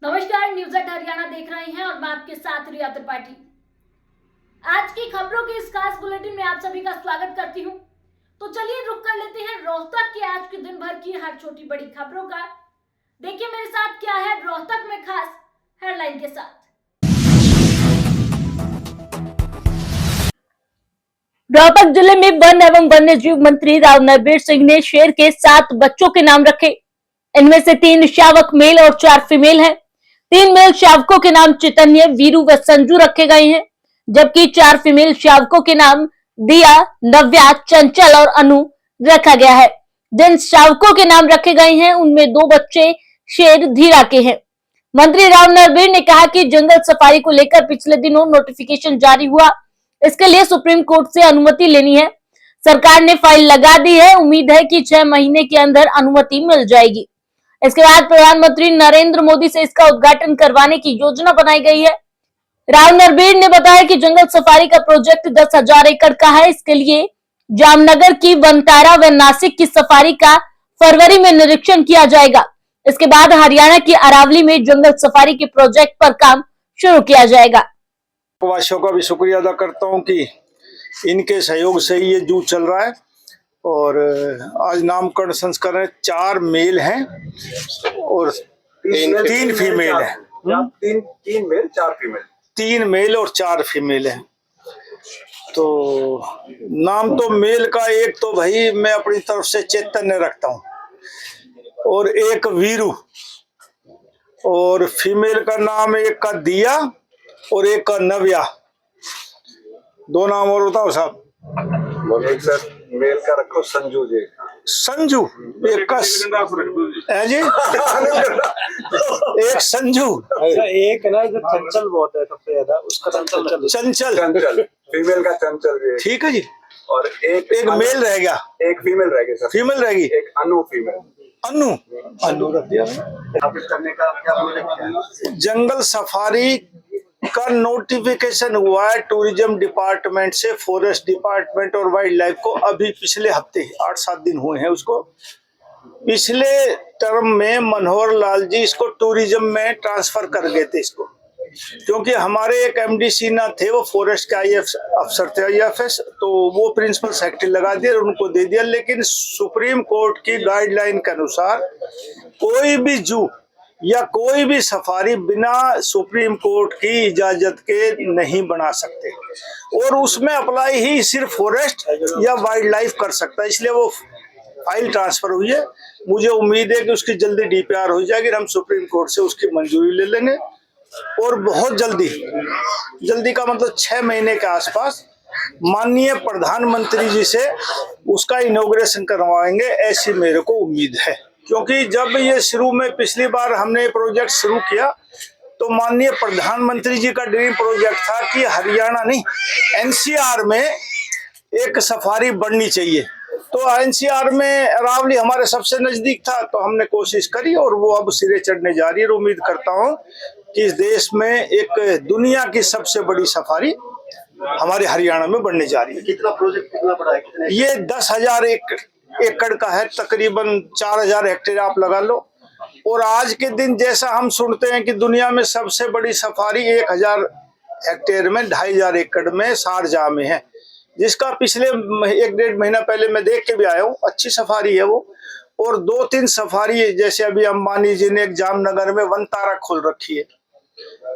नमस्कार, news at Haryana देख रहे हैं और मैं आपके साथ रिया त्रिपाठी। आज की खबरों के इस खास बुलेटिन में आप सभी का स्वागत करती हूं। तो चलिए रुक कर लेते हैं रोहतक के आज के दिन भर की हर छोटी बड़ी खबरों का। देखिए मेरे साथ क्या है रोहतक में खास हेडलाइन के साथ। रोहतक जिले में वन एवं वन्य जीव मंत्री राव नरबीर सिंह ने शेर के 7 बच्चों के नाम रखे। इनमें से 3 शावक मेल और 4 फीमेल हैं। 3 मेल शावकों के नाम चैतन्य, वीरू व संजू रखे गए हैं, जबकि 4 फीमेल शावकों के नाम दिया, नव्या, चंचल और अनु रखा गया है। जिन शावकों के नाम रखे गए हैं उनमें 2 बच्चे शेर धीरा के हैं। मंत्री राव नरबीर ने कहा कि जंगल सफारी को लेकर पिछले दिनों नोटिफिकेशन जारी हुआ, इसके लिए सुप्रीम कोर्ट से अनुमति लेनी है। सरकार ने फाइल लगा दी है, उम्मीद है कि 6 महीने के अंदर अनुमति मिल जाएगी। इसके बाद प्रधानमंत्री नरेंद्र मोदी से इसका उद्घाटन करवाने की योजना बनाई गई है। राव नरबीर ने बताया कि जंगल सफारी का प्रोजेक्ट 10,000 एकड़ का है। इसके लिए जामनगर की वनतारा व नासिक की सफारी का फरवरी में निरीक्षण किया जाएगा। इसके बाद हरियाणा की अरावली में जंगल सफारी के प्रोजेक्ट पर काम शुरू किया जाएगा। वासियों का भी शुक्रिया अदा करता हूं कि इनके सहयोग से ये जू चल रहा है। और आज नामकरण संस्कार है। 4 मेल हैं और 3 फीमेल हैं। 3 मेल 4 फीमेल। 3 मेल और 4 फीमेल हैं। तो नाम तो मेल का एक तो भाई मैं अपनी तरफ से चैतन्य रखता हूं और एक वीरू, और फीमेल का नाम एक का दिया और एक का नव्या। 2 नाम और बताओ साहब। एक सर मेल का रखो संजू जी। संजू, एक का है जी एक संजू, एक ना जो चंचल बहुत है सबसे ज्यादा, उसका चंचल चंचल फीमेल का चंचल भी है। ठीक है जी। और एक मेल रह गया, एक फीमेल रह गई सर। फीमेल रहेगी एक अनु फीमेल। अनु रख दिया। स्थापित करने का क्या प्रोजेक्ट है? जंगल सफारी का नोटिफिकेशन हुआ है टूरिज्म डिपार्टमेंट से फॉरेस्ट डिपार्टमेंट और वाइल्ड लाइफ को। अभी पिछले हफ्ते 8-7 दिन हुए हैं उसको। पिछले टर्म में मनोहर लाल जी इसको टूरिज्म में ट्रांसफर कर गए थे इसको, क्योंकि हमारे एक एमडी सीना थे, वो फॉरेस्ट के आईएएस अफसर थे, आईएफएस, तो वो प्रिंसिपल सेक्रेटरी लगा दिया और उनको दे दिया। लेकिन सुप्रीम कोर्ट की गाइडलाइन के अनुसार कोई भी जू या कोई भी सफारी बिना सुप्रीम कोर्ट की इजाजत के नहीं बना सकते, और उसमें अप्लाई ही सिर्फ फॉरेस्ट या वाइल्ड लाइफ कर सकता है। इसलिए वो फाइल ट्रांसफर हुई है। मुझे उम्मीद है कि उसकी जल्दी डीपीआर हो जाएगी। हम सुप्रीम कोर्ट से उसकी मंजूरी ले लेंगे और बहुत जल्दी का मतलब 6 महीने के आसपास माननीय प्रधानमंत्री जी से उसका इनॉग्रेशन करवाएंगे, ऐसी मेरे को उम्मीद है। क्योंकि जब ये शुरू में पिछली बार हमने प्रोजेक्ट शुरू किया तो माननीय प्रधानमंत्री जी का ड्रीम प्रोजेक्ट था कि हरियाणा नहीं, एनसीआर में एक सफारी बढ़नी चाहिए। तो एनसीआर में अरावली हमारे सबसे नजदीक था, तो हमने कोशिश करी और वो अब सिरे चढ़ने जा रही है। और उम्मीद करता हूँ कि इस देश में एक दुनिया की सबसे बड़ी सफारी हमारे हरियाणा में बढ़ने जा रही है। कितना प्रोजेक्ट कितना बड़ा है? ये 10,000 एकड़ का है, तकरीबन 4,000 हेक्टेयर आप लगा लो। और आज के दिन जैसा हम सुनते हैं कि दुनिया में सबसे बड़ी सफारी 1,000 हेक्टेयर में 2,500 एकड़ में शारजाह में है, जिसका पिछले 1-1.5 महीना पहले मैं देख के भी आया हूँ। अच्छी सफारी है वो। और 2-3 सफारी जैसे अभी अंबानी जी ने एक जामनगर में वनतारा खोल रखी है,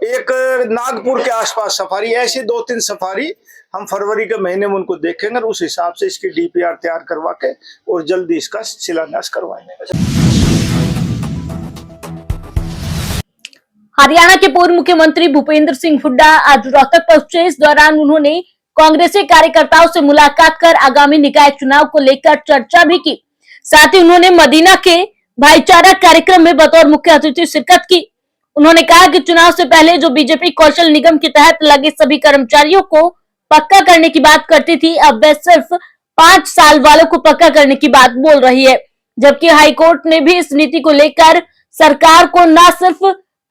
एक नागपुर के आसपास सफारी, ऐसी 2-3 सफारी हम फरवरी के महीने में उनको देखेंगे और उस हिसाब से इसकी डीपीआर तैयार करवा के और जल्दी इसका शिलान्यास करवाएंगे। हरियाणा के पूर्व मुख्यमंत्री भूपेंद्र सिंह हुड्डा आज रोहतक पहुंचे। इस दौरान उन्होंने कांग्रेसी कार्यकर्ताओं से मुलाकात कर आगामी निकाय चुनाव को लेकर चर्चा भी की। साथ ही उन्होंने मदीना के भाईचारा कार्यक्रम में बतौर मुख्य अतिथि शिरकत की। उन्होंने कहा कि चुनाव से पहले जो बीजेपी कौशल निगम के तहत लगे सभी कर्मचारियों को पक्का करने की बात करती थी, अब वह सिर्फ 5 साल वालों को पक्का करने की बात बोल रही है। जबकि हाईकोर्ट ने भी इस नीति को लेकर सरकार को न सिर्फ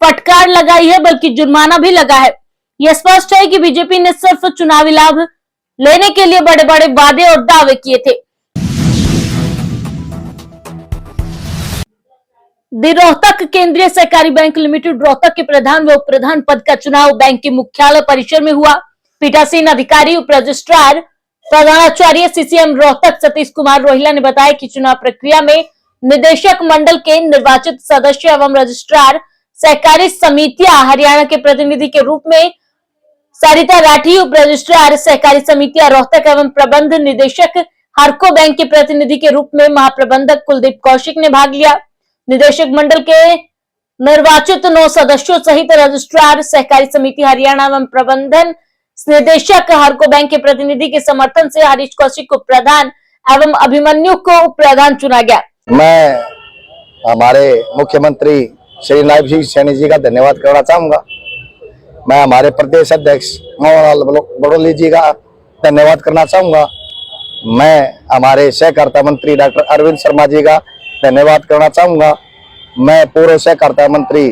फटकार लगाई है बल्कि जुर्माना भी लगा है। यह स्पष्ट है कि बीजेपी ने सिर्फ चुनावी लाभ लेने के लिए बड़े बड़े वादे और दावे किए थे। दी रोहतक केंद्रीय सहकारी बैंक लिमिटेड रोहतक के प्रधान व उप प्रधान पद का चुनाव बैंक के मुख्यालय परिसर में हुआ। पीठासीन अधिकारी उप रजिस्ट्रार प्रधानाचार्य सीसीएम रोहतक सतीश कुमार रोहिला ने बताया कि चुनाव प्रक्रिया में निदेशक मंडल के निर्वाचित सदस्य एवं रजिस्ट्रार सहकारी समितियां हरियाणा के प्रतिनिधि के रूप में सरिता राठी, उप रजिस्ट्रार सहकारी समितियां रोहतक एवं प्रबंध निदेशक हरको बैंक के प्रतिनिधि के रूप में महाप्रबंधक कुलदीप कौशिक ने भाग लिया। निदेशक मंडल के निर्वाचित 9 सदस्यों सहित रजिस्ट्रार सहकारी समिति हरियाणा एवं प्रबंधन निदेशक हरको बैंक के प्रतिनिधि के समर्थन से हरीश कौशिक को प्रधान एवं अभिमन्यु को उप प्रधान चुना गया। मैं हमारे मुख्यमंत्री श्री नायब सिंह सैनी जी का धन्यवाद करना चाहूंगा। मैं हमारे प्रदेश अध्यक्ष मोहनलाल बड़ोली जी का धन्यवाद करना चाहूंगा। मैं हमारे सहकारिता मंत्री डॉक्टर अरविंद शर्मा जी का धन्यवाद करना चाहूंगा। मैं पूर्व सहकारिता मंत्री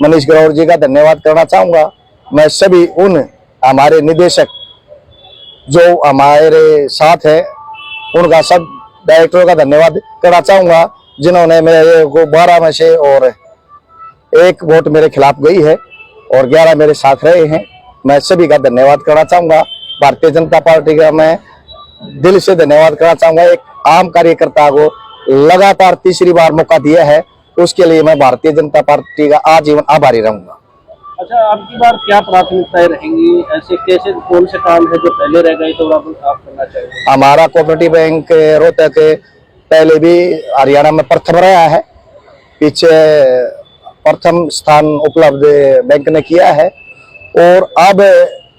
मनीष ग्रोवर जी का धन्यवाद करना चाहूंगा। मैं सभी उन हमारे निदेशक जो हमारे साथ हैं उनका सब डायरेक्टरों का धन्यवाद करना चाहूंगा जिन्होंने मेरे को 12 में से और 1 वोट मेरे खिलाफ गई है और 11 मेरे साथ रहे हैं। मैं सभी का धन्यवाद करना चाहूंगा। भारतीय जनता पार्टी का मैं दिल से धन्यवाद करना चाहूंगा। एक आम कार्यकर्ता को लगातार तीसरी बार मौका दिया है, उसके लिए मैं भारतीय जनता पार्टी का आजीवन आभारी रहूंगा। अच्छा, आपकी बार क्या प्राथमिकताएं रहेंगी? ऐसे कैसे कौन से काम है जो पहले रह गए तो आप करना चाहिए? हमारा कोऑपरेटिव बैंक रोहतक पहले भी हरियाणा में प्रथम रहा है, पीछे प्रथम स्थान उपलब्ध बैंक ने किया है और अब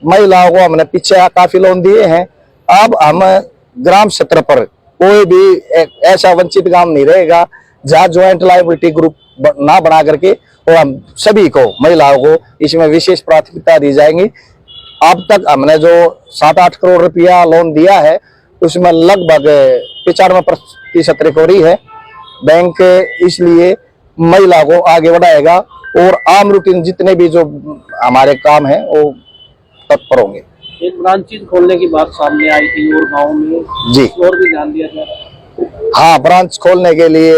महिलाओं को हमने पीछे काफी लोन दिए हैं। अब हम ग्राम स्तर पर कोई भी ऐसा वंचित गांव नहीं रहेगा जहाँ ज्वाइंट लायबिलिटी ग्रुप ना बना करके, और हम सभी को महिलाओं को इसमें विशेष प्राथमिकता दी जाएंगी। अब तक हमने जो 7-8 करोड़ रुपया लोन दिया है उसमें लगभग 95% रिकवरी है। बैंक इसलिए महिला को आगे बढ़ाएगा और आम रूटीन जितने भी जो हमारे काम है वो तत्पर होंगे। एक ब्रांच खोलने की बात सामने आई थी और गाँव में जी और भी ध्यान दिया जा रहा है। हाँ, ब्रांच खोलने के लिए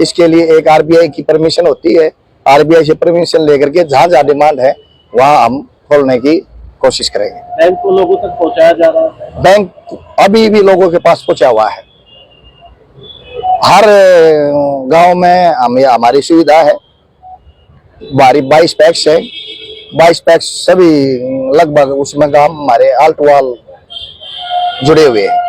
इसके लिए एक आरबीआई की परमिशन होती है। आरबीआई से परमिशन लेकर के जहाँ जहाँ डिमांड है वहाँ हम खोलने की कोशिश करेंगे। बैंक को लोगों तक पहुँचाया जा रहा है? बैंक अभी भी लोगों के पास पहुंचा हुआ है। हर गांव में हमारी सुविधा है। 22 पैक्स है, 22 पैक्स सभी लगभग उसमें काम हमारे आल टू आल जुड़े हुए हैं।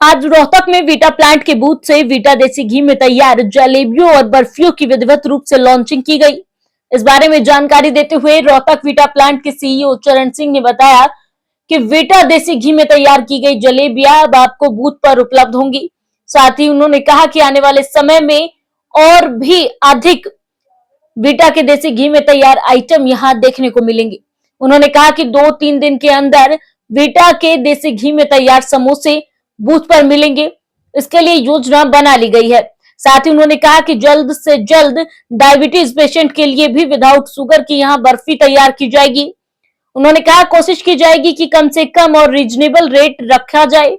आज रोहतक में वीटा प्लांट के बूथ से वीटा देसी घी में तैयार जलेबियों और बर्फियों की विधिवत रूप से लॉन्चिंग की गई। इस बारे में जानकारी देते हुए रोहतक वीटा प्लांट के सीईओ चरण सिंह ने बताया कि वीटा देसी घी में तैयार की गई जलेबियां अब आपको बूथ पर उपलब्ध होंगी। साथ ही उन्होंने कहा कि आने वाले समय में और भी अधिक वीटा के देसी घी में तैयार आइटम यहां देखने को मिलेंगे। उन्होंने कहा कि 2-3 दिन के अंदर वीटा के देसी घी में तैयार समोसे बूथ पर मिलेंगे, इसके लिए योजना बना ली गई है। साथ ही उन्होंने कहा कि जल्द से जल्द डायबिटीज पेशेंट के लिए भी विदाउट शुगर की यहाँ बर्फी तैयार की जाएगी। उन्होंने कहा कोशिश की जाएगी कि कम से कम और रीजनेबल रेट रखा जाए।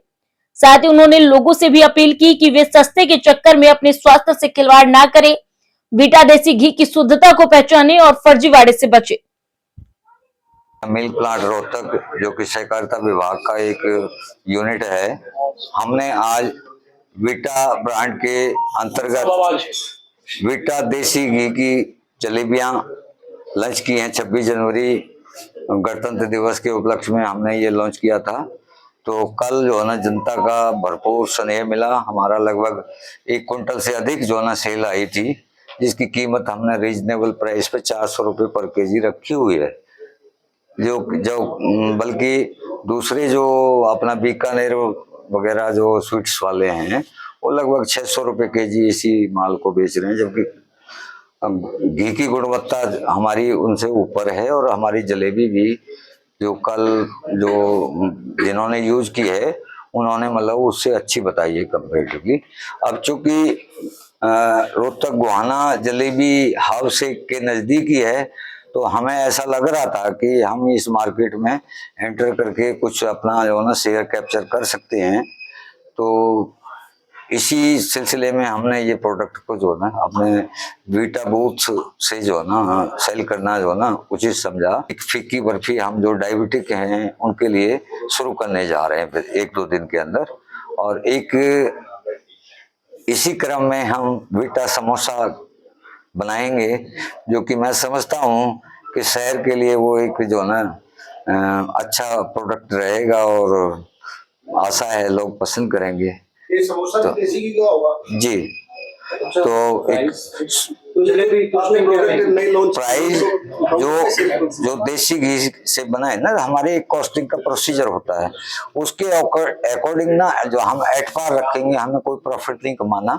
साथ ही उन्होंने लोगों से भी अपील की कि वे सस्ते के चक्कर में अपने स्वास्थ्य से खिलवाड़ ना करें, वीटा देसी घी की शुद्धता को पहचाने और फर्जीवाड़े से बचे। मिल्क प्लांट रोहतक जो कि सहकारिता विभाग का एक यूनिट है, हमने आज वीटा ब्रांड के अंतर्गत वीटा देसी घी की जलेबियां लॉन्च की हैं। 26 जनवरी गणतंत्र दिवस के उपलक्ष्य में हमने ये लॉन्च किया था। तो कल जो है ना जनता का भरपूर स्नेह मिला। हमारा लगभग 1 कुंटल से अधिक जो है ना सेल आई थी, जिसकी कीमत हमने रीजनेबल प्राइस पे 400 रुपये पर केजी रखी हुई है। जो बल्कि दूसरे जो अपना बीकानेर वगैरह जो स्वीट्स वाले हैं वो लगभग 600 रुपये केजी इसी माल को बेच रहे हैं, जबकि घी की गुणवत्ता हमारी उनसे ऊपर है। और हमारी जलेबी भी जो कल जो जिन्होंने यूज की है उन्होंने मतलब उससे अच्छी बताई है कंपेरेटिवली। अब चूंकि रोहतक गोहाना जलेबी हाउस के नजदीक ही है, तो हमें ऐसा लग रहा था कि हम इस मार्केट में एंटर करके कुछ अपना जो ना शेयर कैप्चर कर सकते हैं। तो इसी सिलसिले में हमने ये प्रोडक्ट को जो है ना अपने वीटा बूथ से जो है ना सेल करना जो है ना उचित समझा। एक फीकी बर्फी हम जो डायबिटिक हैं उनके लिए शुरू करने जा रहे हैं फिर 1-2 दिन के अंदर। और एक इसी क्रम में हम वीटा समोसा बनाएंगे, जो कि मैं समझता हूँ कि शहर के लिए वो एक जो है ना अच्छा प्रोडक्ट रहेगा और आशा है लोग पसंद करेंगे। ये समोसा तो देसी घी का होगा जी। अच्छा, तो एक प्राइस जो देसी घी से बना है ना, हमारे एक कॉस्टिंग का प्रोसीजर होता है, उसके अकॉर्डिंग ना जो हम एट पार रखेंगे, हमें कोई प्रॉफिट नहीं कमाना,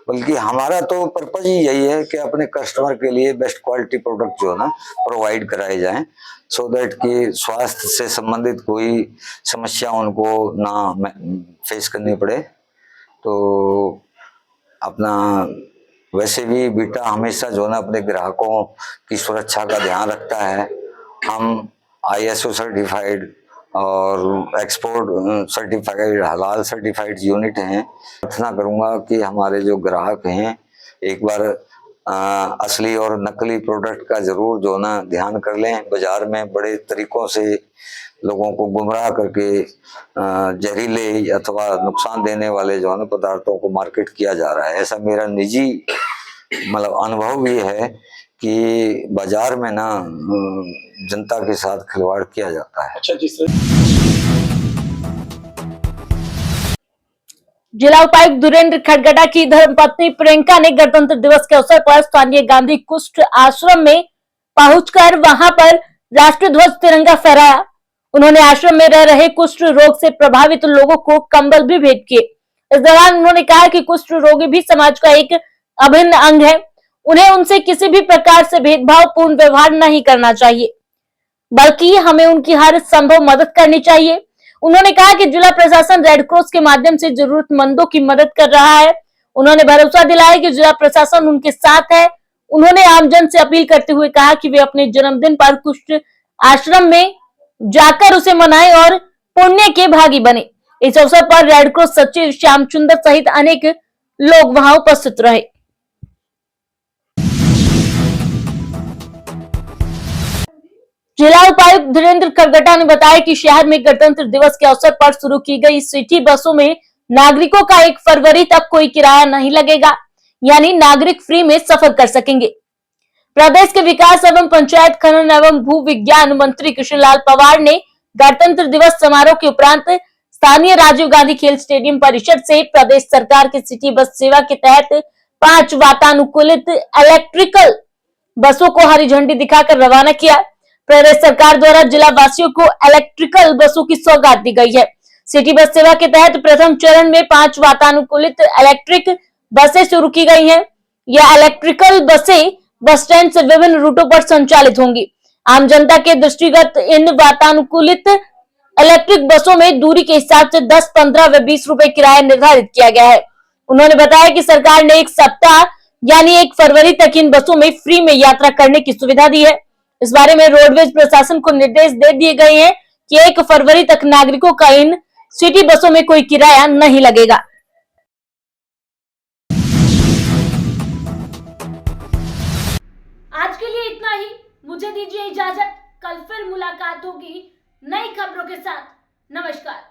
बल्कि हमारा तो पर्पज ही यही है कि अपने कस्टमर के लिए बेस्ट क्वालिटी प्रोडक्ट जो है ना प्रोवाइड कराए जाएं, सो दैट कि स्वास्थ्य से संबंधित कोई समस्या उनको ना फेस करनी पड़े। तो अपना वैसे भी वीटा हमेशा जो है ना अपने ग्राहकों की सुरक्षा का ध्यान रखता है। हम ISO सर्टिफाइड और एक्सपोर्ट सर्टिफाइड हलाल सर्टिफाइड यूनिट हैं। प्रार्थना करूंगा कि हमारे जो ग्राहक हैं एक बार असली और नकली प्रोडक्ट का जरूर जो ना ध्यान कर लें। बाजार में बड़े तरीकों से लोगों को गुमराह करके जहरीले अथवा नुकसान देने वाले जो है पदार्थों को मार्केट किया जा रहा है। ऐसा मेरा निजी मतलब अनुभव भी है कि बाजार में ना जनता के साथ खिलवाड़ किया जाता है। अच्छा, जिस जिला उपायुक्त धीरेन्द्र खडगटा की धर्मपत्नी प्रियंका ने गणतंत्र दिवस के अवसर पर स्थानीय गांधी कुष्ठ आश्रम में पहुंचकर वहां पर राष्ट्रीय ध्वज तिरंगा फहराया। उन्होंने आश्रम में रह रहे कुष्ठ रोग से प्रभावित लोगों को कंबल भी भेंट किए। इस दौरान उन्होंने कहा कि कुष्ठ रोगी भी समाज का एक अभिन्न अंग है, उन्हें उनसे किसी भी प्रकार से भेदभाव पूर्ण व्यवहार नहीं करना चाहिए, बल्कि हमें उनकी हर संभव मदद करनी चाहिए। उन्होंने कहा कि जिला प्रशासन रेड क्रॉस के माध्यम से जरूरतमंदों की मदद कर रहा है। उन्होंने भरोसा दिलाया कि जिला प्रशासन उनके साथ है। उन्होंने आमजन से अपील करते हुए कहा कि वे अपने जन्मदिन पर कुष्ठ आश्रम में जाकर उसे मनाएं और पुण्य के भागी बने। इस अवसर पर रेड क्रॉस सचिव श्याम सुंदर सहित अनेक लोग वहां उपस्थित रहे। जिला उपायुक्त धीरेन्द्र खडगटा ने बताया कि शहर में गणतंत्र दिवस के अवसर पर शुरू की गई सिटी बसों में नागरिकों का 1 फरवरी तक कोई किराया नहीं लगेगा, यानी नागरिक फ्री में सफर कर सकेंगे। प्रदेश के विकास एवं पंचायत खनन एवं भू विज्ञान मंत्री कृष्णलाल पंवार ने गणतंत्र दिवस समारोह के उपरांत स्थानीय राजीव गांधी खेल स्टेडियम परिसर से प्रदेश सरकार की सिटी बस सेवा के तहत 5 वातानुकूलित इलेक्ट्रिकल बसों को हरी झंडी दिखाकर रवाना किया। प्रदेश सरकार द्वारा जिला वासियों को इलेक्ट्रिकल बसों की सौगात दी गई है। सिटी बस सेवा के तहत प्रथम चरण में 5 वातानुकूलित इलेक्ट्रिक बसें शुरू की गई हैं। यह इलेक्ट्रिकल बसें बस स्टैंड से विभिन्न रूटों पर संचालित होंगी। आम जनता के दृष्टिगत इन वातानुकूलित इलेक्ट्रिक बसों में दूरी के हिसाब से 10, 15 व 20 रुपए किराया निर्धारित किया गया है। उन्होंने बताया कि सरकार ने 1 सप्ताह यानी 1 फरवरी तक इन बसों में फ्री में यात्रा करने की सुविधा दी है। इस बारे में रोडवेज प्रशासन को निर्देश दे दिए गए हैं कि 1 फरवरी तक नागरिकों का इन सिटी बसों में कोई किराया नहीं लगेगा। आज के लिए इतना ही, मुझे दीजिए इजाजत। कल फिर मुलाकात होगी नई खबरों के साथ। नमस्कार।